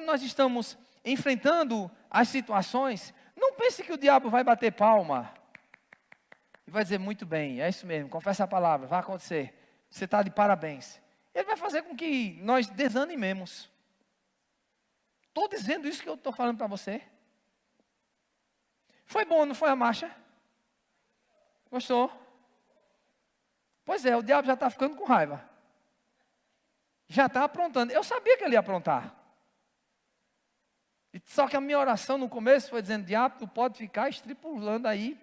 nós estamos enfrentando as situações, não pense que o diabo vai bater palma. E vai dizer, muito bem, é isso mesmo, confessa a palavra, vai acontecer. Você está de parabéns. Ele vai fazer com que nós desanimemos. Estou dizendo isso que eu estou falando para você. Foi bom, não foi a marcha? Gostou? Pois é, o diabo já está ficando com raiva. Já está aprontando. Eu sabia que ele ia aprontar. Só que a minha oração no começo foi dizendo, diabo, tu pode ficar estripulando aí,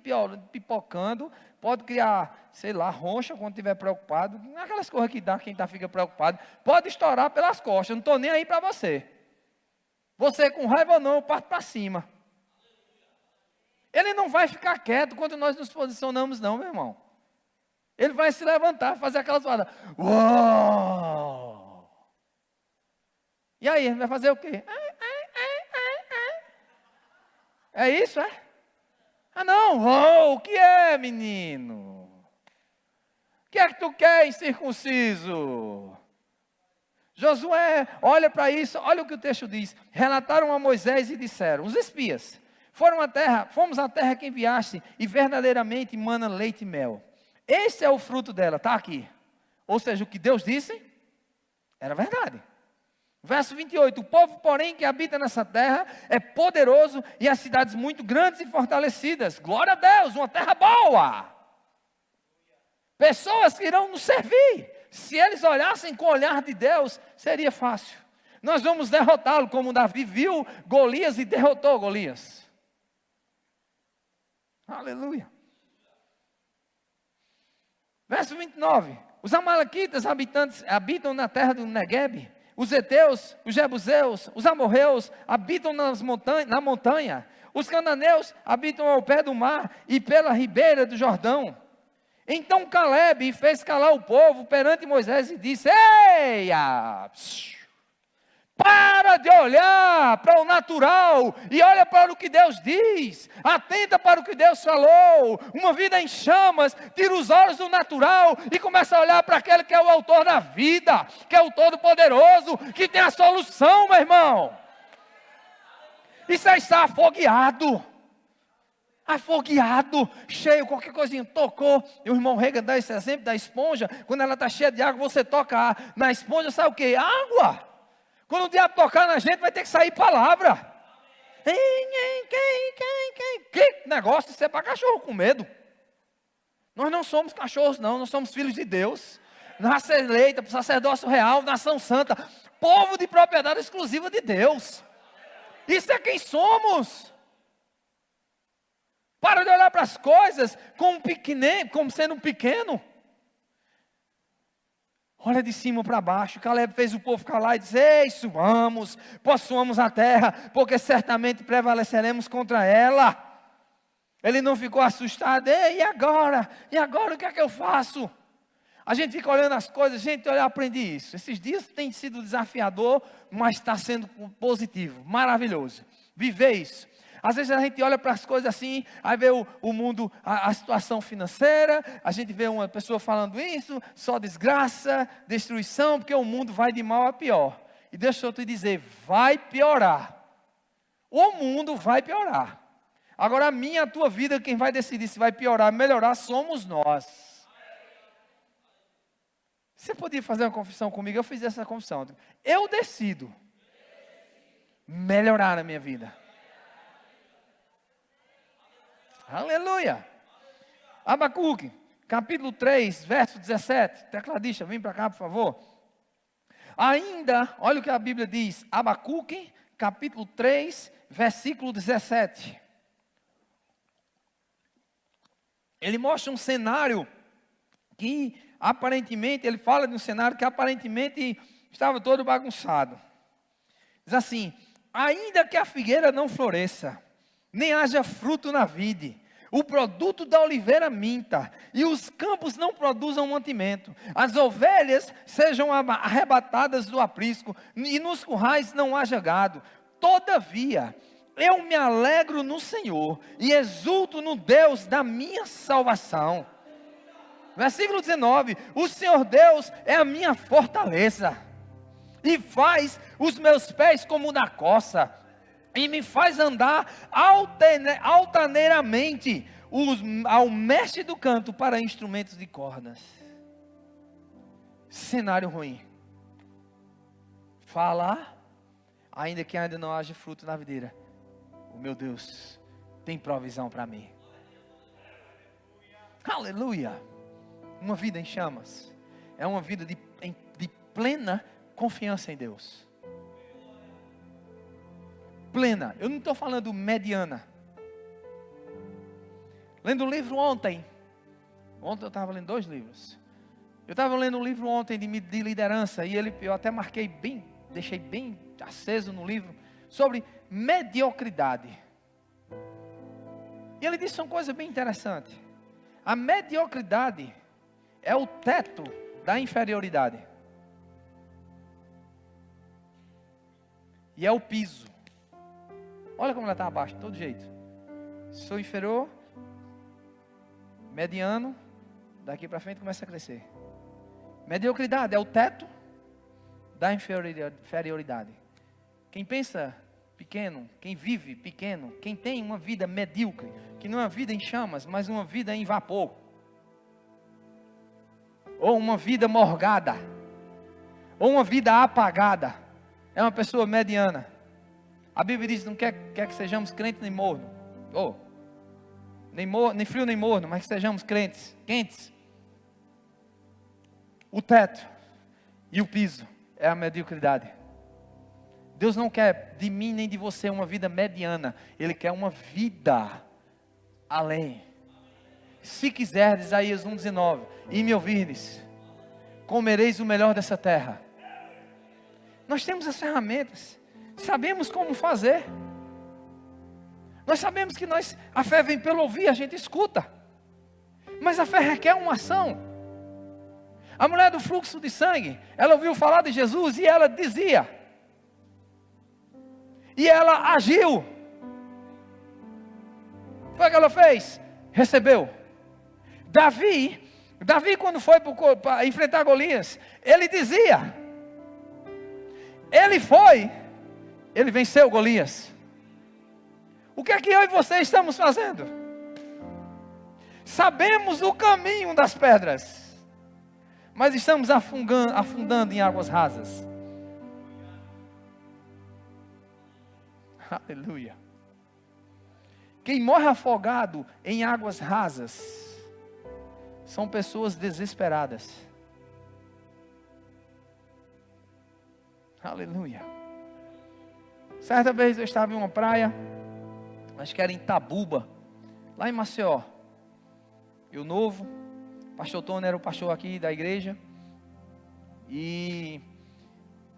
pipocando, pode criar, sei lá, roncha quando estiver preocupado, aquelas coisas que dá quem fica preocupado, pode estourar pelas costas, eu não estou nem aí para você. Você com raiva ou não, eu parto para cima. Ele não vai ficar quieto quando nós nos posicionamos não, meu irmão. Ele vai se levantar, fazer aquelas palavras, uau! E aí, ele vai fazer o quê? É isso, é? Ah não, o que é, menino? O que é que tu quer, incircunciso? Josué, olha para isso, olha o que o texto diz. Relataram a Moisés e disseram, os espias, fomos à terra que enviaste, e verdadeiramente mana leite e mel. Esse é o fruto dela, está aqui. Ou seja, o que Deus disse, era verdade. Verso 28, o povo, porém, que habita nessa terra é poderoso e as cidades muito grandes e fortalecidas. Glória a Deus, uma terra boa. Pessoas que irão nos servir. Se eles olhassem com o olhar de Deus, seria fácil. Nós vamos derrotá-lo, como Davi viu Golias e derrotou Golias. Aleluia. Verso 29. Os amalequitas habitam na terra do Neguebe. Os heteus, os jebuseus, os amorreus habitam na montanha. Os cananeus habitam ao pé do mar e pela ribeira do Jordão. Então Caleb fez calar o povo perante Moisés e disse: Eia! Para de olhar para o natural e olha para o que Deus diz. Atenta para o que Deus falou. Uma vida em chamas, tira os olhos do natural e começa a olhar para aquele que é o autor da vida, que é o Todo-Poderoso, que tem a solução, meu irmão. Isso aí está afogueado. Afogueado, cheio, qualquer coisinha tocou. E o irmão Reagan dá esse exemplo da esponja. Quando ela está cheia de água, você toca na esponja, sabe o que? Água. Quando o diabo tocar na gente, vai ter que sair palavra. Que negócio, isso é para cachorro com medo. Nós não somos cachorros não, nós somos filhos de Deus. Raça eleita, sacerdócio real, nação santa, povo de propriedade exclusiva de Deus. Isso é quem somos. Para de olhar para as coisas como sendo um pequeno. Olha de cima para baixo. Caleb fez o povo calar e disse: Ei, subamos, possuamos a terra, porque certamente prevaleceremos contra ela. Ele não ficou assustado. Ei, e agora? E agora o que é que eu faço? A gente fica olhando as coisas. Gente, eu aprendi isso. Esses dias tem sido desafiador, mas está sendo positivo, maravilhoso. Viver isso. Às vezes a gente olha para as coisas assim, aí vê o mundo, a situação financeira, a gente vê uma pessoa falando isso, só desgraça, destruição, porque o mundo vai de mal a pior. E deixa eu te dizer, vai piorar. O mundo vai piorar. Agora a minha e a tua vida, quem vai decidir se vai piorar ou melhorar, somos nós. Você podia fazer uma confissão comigo? Eu fiz essa confissão. Eu decido melhorar a minha vida. Aleluia. Abacuque, capítulo 3, verso 17. Tecladista, vem para cá, por favor. Ainda, olha o que a Bíblia diz. Abacuque, capítulo 3, versículo 17. Ele mostra um cenário que aparentemente, ele fala de um cenário que aparentemente estava todo bagunçado. Diz assim: ainda que a figueira não floresça, nem haja fruto na vide, o produto da oliveira minta, e os campos não produzam mantimento, as ovelhas sejam arrebatadas do aprisco, e nos currais não haja gado. Todavia, eu me alegro no Senhor, e exulto no Deus da minha salvação. Versículo 19, o Senhor Deus é a minha fortaleza, e faz os meus pés como o da coça, e me faz andar altaneiramente ao mestre do canto para instrumentos de cordas. Cenário ruim. Falar, ainda que ainda não haja fruto na videira, o meu Deus tem provisão para mim. Aleluia. Uma vida em chamas é uma vida de plena confiança em Deus. Plena, eu não estou falando mediana. Lendo um livro ontem eu estava lendo 2 livros. Eu estava lendo um livro ontem de liderança, e eu até marquei bem, deixei bem aceso no livro, sobre mediocridade. E ele disse uma coisa bem interessante: a mediocridade é o teto da inferioridade, e é o piso. Olha como ela está abaixo, de todo jeito. Sou inferior, mediano, daqui para frente começa a crescer. Mediocridade é o teto da inferioridade. Quem pensa pequeno, quem vive pequeno, quem tem uma vida medíocre, que não é uma vida em chamas, mas uma vida em vapor, ou uma vida morgada, ou uma vida apagada, é uma pessoa mediana. A Bíblia diz: não quer que sejamos crentes nem morno, nem frio nem morno, mas que sejamos quentes. O teto e o piso é a mediocridade. Deus não quer de mim nem de você uma vida mediana. Ele quer uma vida além. Se quiserdes, Isaías 1,19, e me ouvirdes, comereis o melhor dessa terra. Nós temos as ferramentas, sabemos como fazer. Nós sabemos que a fé vem pelo ouvir, a gente escuta. Mas a fé requer uma ação. A mulher do fluxo de sangue, ela ouviu falar de Jesus e ela dizia. E ela agiu. Foi o que ela fez? Recebeu. Davi quando foi para enfrentar Golias, ele dizia. Ele foi, ele venceu Golias. O que é que eu e você estamos fazendo? Sabemos o caminho das pedras, mas estamos afundando em águas rasas. Aleluia. Quem morre afogado em águas rasas são pessoas desesperadas. Aleluia. Certa vez eu estava em uma praia, acho que era em Tabuba, lá em Maceió. Eu novo, pastor Tony era o pastor aqui da igreja. E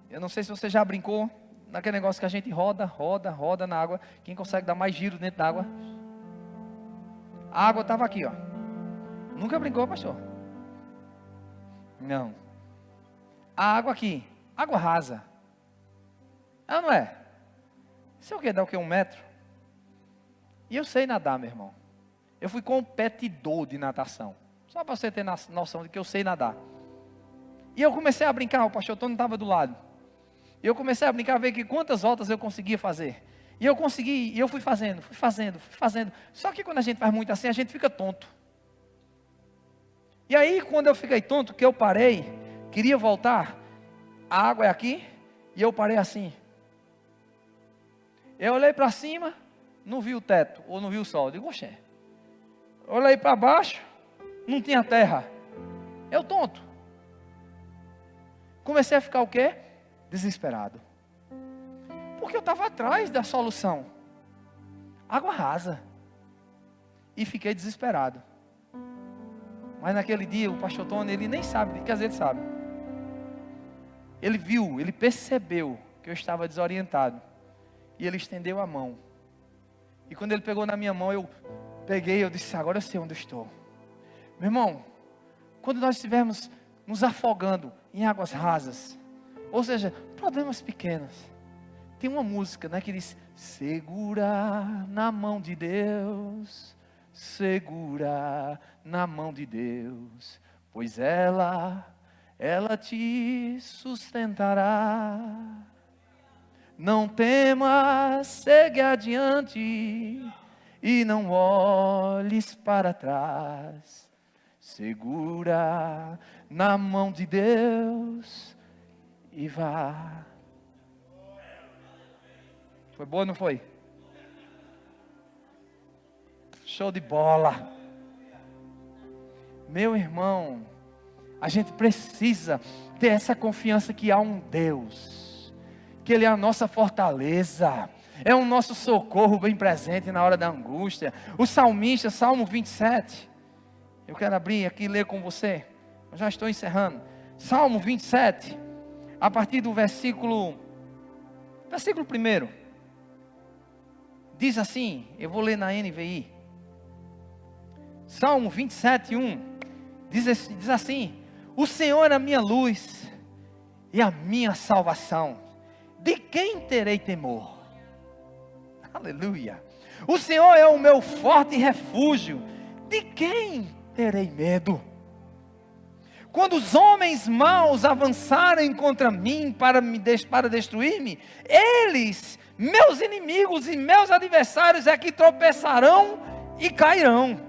eu não sei se você já brincou naquele negócio que a gente roda na água. Quem consegue dar mais giro dentro da água? A água estava aqui, ó. Nunca brincou, pastor? Não. A água aqui, água rasa. Ela não é? Sei o que, dá o que? 1 metro? E eu sei nadar, meu irmão. Eu fui competidor de natação. Só para você ter noção de que eu sei nadar. E eu comecei a brincar, o pastor Tony estava do lado. E eu comecei a brincar, ver que quantas voltas eu conseguia fazer. E eu consegui, e eu fui fazendo. Só que quando a gente faz muito assim, a gente fica tonto. E aí, quando eu fiquei tonto, que eu parei, queria voltar, a água é aqui, e eu parei assim. Eu olhei para cima, não vi o teto, ou não vi o sol. Eu digo, oxê. Olhei para baixo, não tinha terra. Eu tonto. Comecei a ficar o quê? Desesperado. Porque eu estava atrás da solução. Água rasa. E fiquei desesperado. Mas naquele dia, o pastor Tony, ele nem sabe, quer dizer, ele sabe. Ele viu, ele percebeu que eu estava desorientado. E ele estendeu a mão. E quando ele pegou na minha mão, eu peguei, eu disse, agora eu sei onde eu estou. Meu irmão, quando nós estivermos nos afogando em águas rasas, ou seja, problemas pequenos, tem uma música, né, que diz, segura na mão de Deus, segura na mão de Deus, pois ela te sustentará. Não temas, segue adiante e não olhes para trás. Segura na mão de Deus e vá. Foi boa, não foi? Show de bola. Meu irmão, a gente precisa ter essa confiança que há um Deus, que Ele é a nossa fortaleza, é o nosso socorro bem presente na hora da angústia. O salmista, Salmo 27, eu quero abrir aqui e ler com você, eu já estou encerrando. Salmo 27, a partir do versículo 1, diz assim, eu vou ler na NVI. Salmo 27, 1, diz assim, o Senhor é a minha luz e a minha salvação, de quem terei temor? Aleluia. O Senhor é o meu forte refúgio, de quem terei medo? Quando os homens maus avançarem contra mim para destruir-me, eles, meus inimigos e meus adversários, é que tropeçarão e cairão.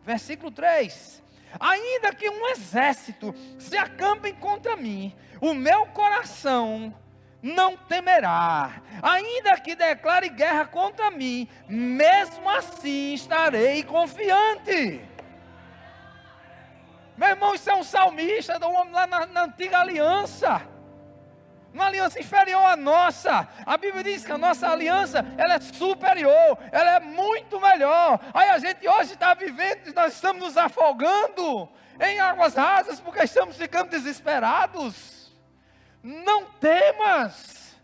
Versículo 3. Ainda que um exército se acampe contra mim, o meu coração não temerá. Ainda que declare guerra contra mim, mesmo assim estarei confiante. Meu irmão, isso é um salmista, do homem lá na antiga aliança. uma aliança inferior à nossa. A Bíblia diz que a nossa aliança, ela é superior, ela é muito melhor. Aí a gente hoje está vivendo, nós estamos nos afogando em águas rasas, porque estamos ficando desesperados. Não temas,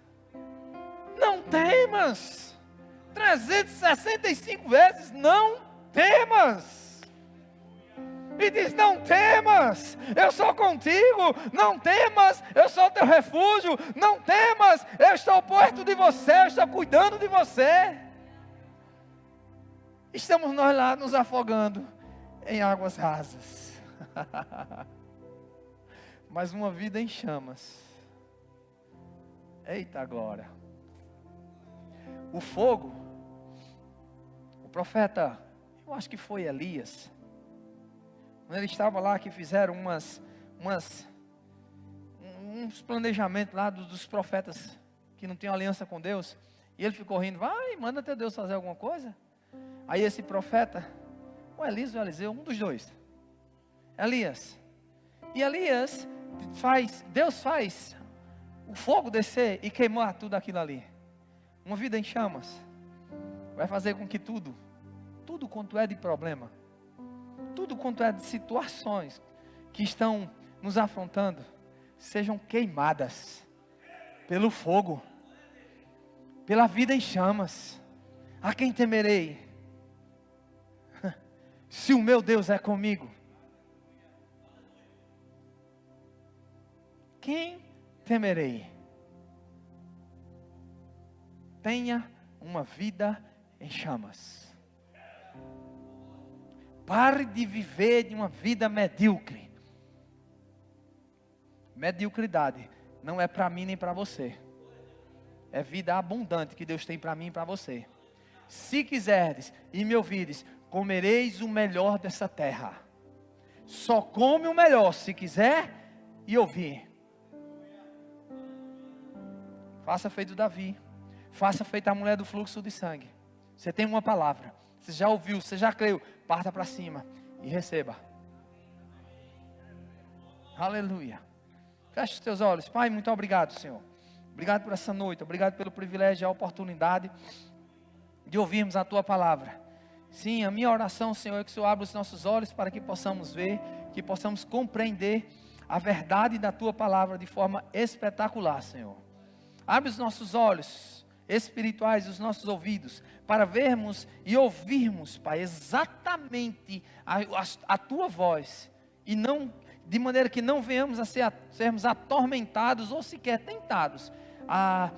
não temas, 365 vezes, não temas. E diz: não temas, eu sou contigo. Não temas, eu sou teu refúgio. Não temas, eu estou perto de você, eu estou cuidando de você. Estamos nós lá nos afogando em águas rasas. Mas uma vida em chamas. Eita glória. O fogo, o profeta, eu acho que foi Elias, quando ele estava lá, que fizeram uns planejamentos lá dos profetas que não tinham aliança com Deus, e ele ficou rindo: vai, manda teu Deus fazer alguma coisa. Aí esse profeta, o Elias ou o Eliseu, um dos dois, Elias, e Elias Deus faz o fogo descer e queimar tudo aquilo ali. Uma vida em chamas vai fazer com que tudo quanto é de problema, tudo quanto é de situações que estão nos afrontando, sejam queimadas pelo fogo, pela vida em chamas. A quem temerei? Se o meu Deus é comigo, quem temerei? Tenha uma vida em chamas. Pare de viver de uma vida medíocre. Mediocridade não é para mim nem para você. É vida abundante que Deus tem para mim e para você. Se quiserdes e me ouvirdes, comereis o melhor dessa terra. Só come o melhor se quiser e ouvir. Faça feito Davi. Faça feito a mulher do fluxo de sangue. Você tem uma palavra. Você já ouviu, você já creu. Parta para cima e receba. Aleluia. Feche os teus olhos. Pai, muito obrigado, Senhor. Obrigado por essa noite. Obrigado pelo privilégio e a oportunidade de ouvirmos a Tua palavra. Sim, a minha oração, Senhor, é que o Senhor abra os nossos olhos para que possamos ver, que possamos compreender a verdade da Tua palavra de forma espetacular, Senhor. Abre os nossos olhos espirituais, os nossos ouvidos, para vermos e ouvirmos, Pai, exatamente a Tua voz, e não, de maneira que não venhamos a sermos atormentados, ou sequer tentados, a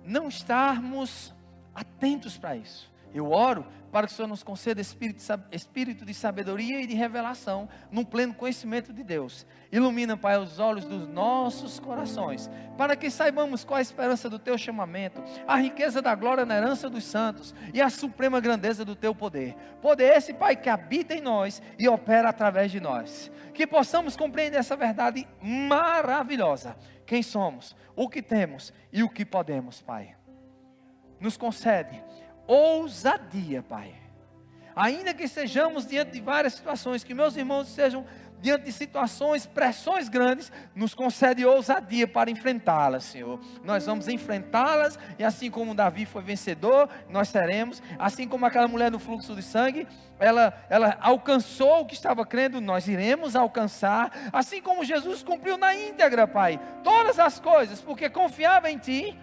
não estarmos atentos para isso. Eu oro para que o Senhor nos conceda espírito de sabedoria e de revelação, no pleno conhecimento de Deus. Ilumina, Pai, os olhos dos nossos corações, para que saibamos qual a esperança do Teu chamamento, a riqueza da glória na herança dos santos, e a suprema grandeza do Teu poder. Poder esse, Pai, que habita em nós e opera através de nós. Que possamos compreender essa verdade maravilhosa. Quem somos, o que temos e o que podemos, Pai. Nos concede ousadia, Pai. Ainda que estejamos diante de várias situações, que meus irmãos estejam diante de situações, pressões grandes, nos concede ousadia para enfrentá-las, Senhor. Nós vamos enfrentá-las, e assim como Davi foi vencedor, nós seremos. Assim como aquela mulher no fluxo de sangue, ela alcançou o que estava crendo, nós iremos alcançar. Assim como Jesus cumpriu na íntegra, Pai, todas as coisas, porque confiava em Ti,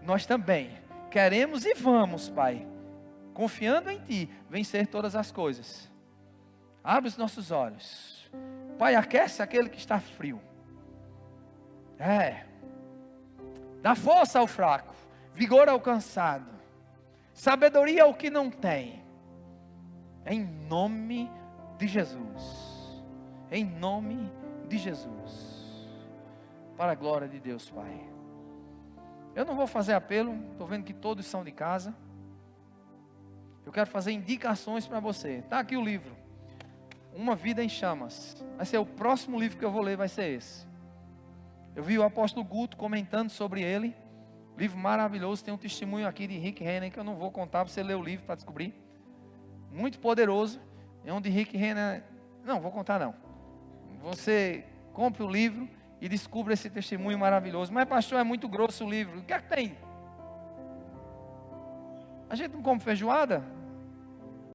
nós também queremos e vamos, Pai, confiando em Ti, vencer todas as coisas. Abre os nossos olhos, Pai, aquece aquele que está frio. Dá força ao fraco, vigor ao cansado, sabedoria ao que não tem. Em nome de Jesus. Em nome de Jesus. Para a glória de Deus, Pai. Eu não vou fazer apelo, estou vendo que todos são de casa. Eu quero fazer indicações para você. Está aqui o livro, Uma Vida em Chamas. Vai ser o próximo livro que eu vou ler, vai ser esse. Eu vi o apóstolo Guto comentando sobre ele. Livro maravilhoso, tem um testemunho aqui de Rick Renner, que eu não vou contar para você ler o livro para descobrir. Muito poderoso, é onde Rick Renner... Não, vou contar não. Você compre o livro e descubra esse testemunho maravilhoso. Mas pastor, é muito grosso o livro. O que é que tem? A gente não come feijoada?